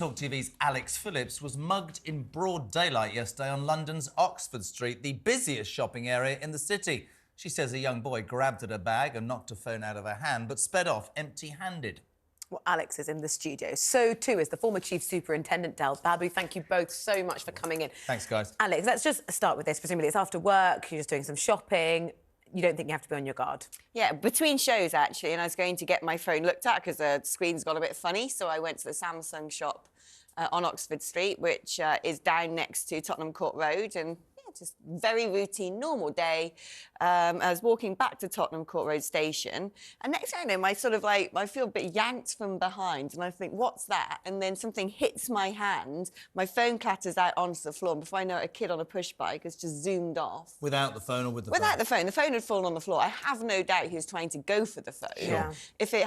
TalkTV's Alex Phillips was mugged in broad daylight yesterday on London's Oxford Street, the busiest shopping area in the city. She says a young boy grabbed at her bag and knocked her phone out of her hand, but sped off empty-handed. Well, Alex is in the studio. So, too, is the former Chief Superintendent, Del Babu. Thank you both so much for coming in. Thanks, guys. Alex, let's just start with this. Presumably it's after work, you're just doing some shopping. You don't think you have to be on your guard? Yeah, between shows, actually, and I was going to get my phone looked at because the screen's got a bit funny, so I went to the Samsung shop on Oxford Street, which is down next to Tottenham Court Road, and just very routine, normal day. I was walking back to Tottenham Court Road station, and next thing I know, I feel a bit yanked from behind, and I think, what's that? And then something hits my hand, my phone clatters out onto the floor, and before I know it, a kid on a push bike has just zoomed off. Without the phone or with the Without phone? the phone. The phone had fallen on the floor. I have no doubt he was trying to go for the phone. Sure. If it,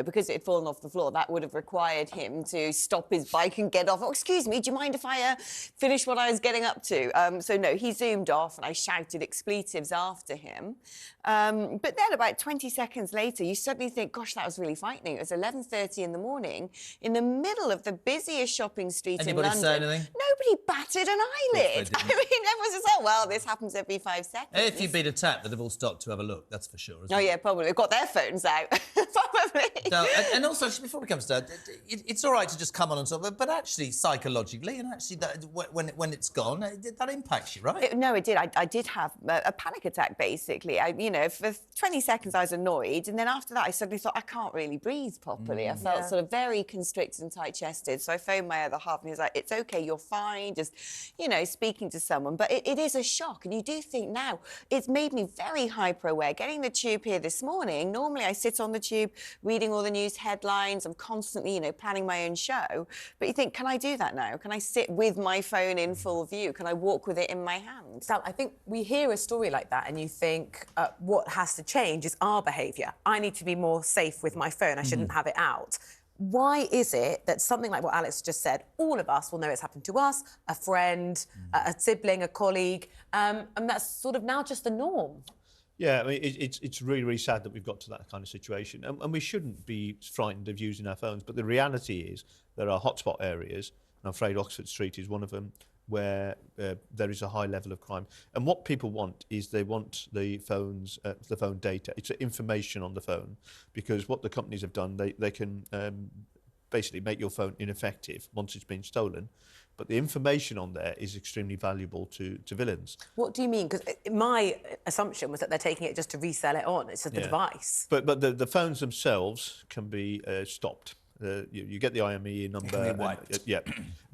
because it had fallen off the floor, that would have required him to stop his bike and get off. Oh, excuse me, do you mind if I finish what I was getting up to? So, no, he zoomed off and I shouted expletives after him. But then about 20 seconds later, you suddenly think, gosh, that was really frightening. It was 11:30 in the morning in the middle of the busiest shopping street Anybody in London. say anything? Nobody batted an eyelid. They I didn't. mean, everyone's just, oh, well, this happens every 5 seconds. If you'd been attacked, they'd have all stopped to have a look, that's for sure, isn't Oh, it? yeah, probably. They've got their phones out, probably. No, and also, before we come to that, it's all right to just come on and talk, but actually, psychologically, and actually, when it's gone, that impacts you, right? No, it did. I did have a panic attack, basically. For 20 seconds, I was annoyed, and then after that, I suddenly thought, I can't really breathe properly. I felt sort of very constricted and tight-chested, so I phoned my other half, and he was like, it's OK, you're fine, just, speaking to someone. But it is a shock, and you do think now, it's made me very hyper-aware. Getting the tube here this morning, normally I sit on the tube, reading all the news headlines, I'm constantly, planning my own show. But you think, can I do that now? Can I sit with my phone in full view? Can I walk with it in my hand? Sal, I think we hear a story like that and you think what has to change is our behaviour. I need to be more safe with my phone. I shouldn't have it out. Why is it that something like what Alex just said, all of us will know it's happened to us, a friend, a sibling, a colleague, and that's sort of now just the norm? Yeah, I mean, it's really, really sad that we've got to that kind of situation. And we shouldn't be frightened of using our phones. But the reality is there are hotspot areas, and I'm afraid Oxford Street is one of them, where there is a high level of crime. And what people want is they want the phone data. It's information on the phone, because what the companies have done, they can basically make your phone ineffective once it's been stolen. But the information on there is extremely valuable to villains. What do you mean? Because my assumption was that they're taking it just to resell it on. It's just the device. But the phones themselves can be stopped. You get the IMEI number. It can be wiped. Yeah.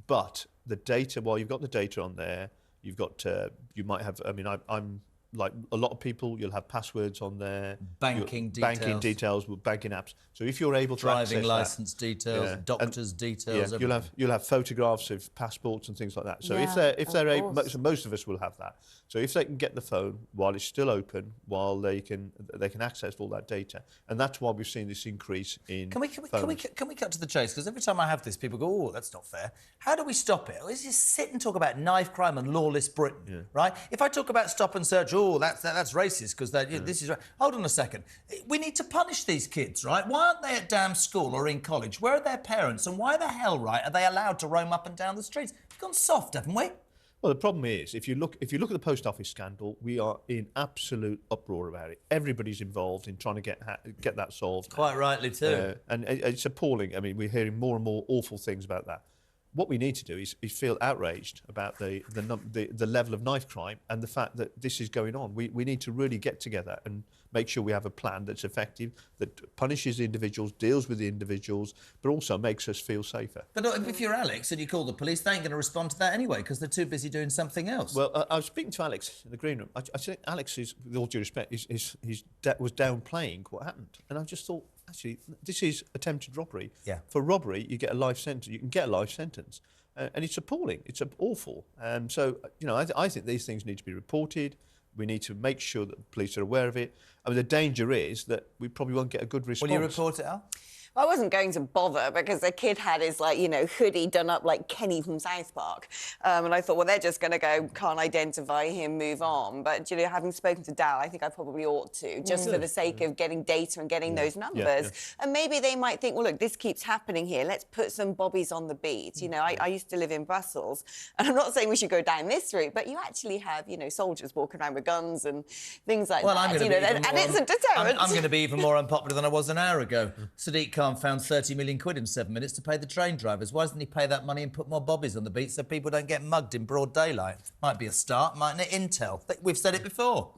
But the data, while you've got the data on there, you've got, you might have, I'm like a lot of people, you'll have passwords on there. Banking details with banking apps. So if you're able to access driving licence details, doctor's details. Yeah, you'll have photographs of passports and things like that. So if they're able, so most of us will have that. So if they can get the phone while it's still open, while they can access all that data, and that's why we've seen this increase in. Can we cut to the chase? Because every time I have this, people go, "Oh, that's not fair." How do we stop it? Let's just sit and talk about knife crime and lawless Britain, right? If I talk about stop and search, oh, that's racist because this is right. Hold on a second. We need to punish these kids, right? Why aren't they at damn school or in college? Where are their parents? And why the hell, right, are they allowed to roam up and down the streets? We've gone soft, haven't we? Well, the problem is, if you look at the post office scandal, we are in absolute uproar about it. Everybody's involved in trying to get that solved. Quite rightly too. And it's appalling. I mean, we're hearing more and more awful things about that. What we need to do is feel outraged about the level of knife crime and the fact that this is going on. We need to really get together and make sure we have a plan that's effective, that punishes the individuals, deals with the individuals, but also makes us feel safer. But if you're Alex and you call the police, they ain't going to respond to that anyway because they're too busy doing something else. Well, I was speaking to Alex in the green room. I think Alex is, with all due respect, was downplaying what happened. And I just thought, actually, this is attempted robbery. Yeah. For robbery, you get a life sentence. You can get a life sentence. And it's appalling. It's awful. So, I think these things need to be reported. We need to make sure that the police are aware of it. I mean, the danger is that we probably won't get a good response. Will you report it, Al? I wasn't going to bother because the kid had his, like, you know, hoodie done up like Kenny from South Park. And I thought, well, they're just going to go, can't identify him, move on. But, you know, having spoken to Dal, I think I probably ought to, just for the sake of getting data and getting those numbers. And maybe they might think, well, look, this keeps happening here. Let's put some bobbies on the beat. You know, I used to live in Brussels, and I'm not saying we should go down this route, but you actually have, you know, soldiers walking around with guns and things like that. You know, and it's a deterrent. I'm going to be even more unpopular than I was an hour ago. Sadiq Khan found 30 million quid in 7 minutes to pay the train drivers. Why doesn't he pay that money and put more bobbies on the beat so people don't get mugged in broad daylight? Might be a start, mightn't it? Intel. We've said it before.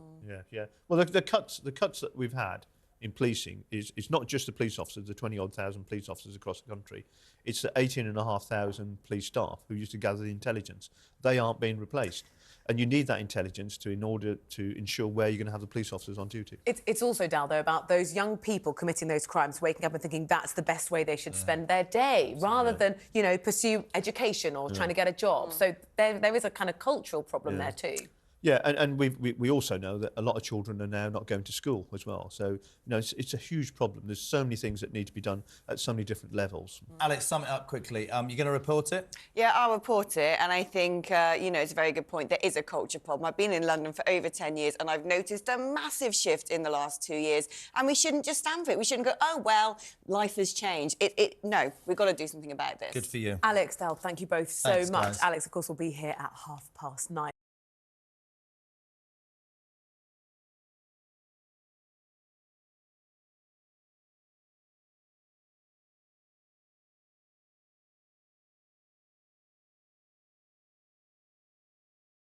Yeah. Well, the cuts that we've had in policing is not just the police officers, the 20-odd thousand police officers across the country. It's the 18,500 police staff who used to gather the intelligence. They aren't being replaced. And you need that intelligence in order to ensure where you're going to have the police officers on duty. It's also, Dal, though, about those young people committing those crimes, waking up and thinking that's the best way they should spend their day, rather than, you know, pursue education or trying to get a job. So there is a kind of cultural problem there too. Yeah, and we also know that a lot of children are now not going to school as well. So, you know, it's a huge problem. There's so many things that need to be done at so many different levels. Alex, sum it up quickly. You're going to report it? Yeah, I'll report it. And I think, you know, it's a very good point. There is a culture problem. I've been in London for over 10 years and I've noticed a massive shift in the last 2 years. And we shouldn't just stand for it. We shouldn't go, oh, well, life has changed. No, we've got to do something about this. Good for you. Alex, Dal, thank you both so Thanks, much. guys. Alex, of course, will be here at 9:30.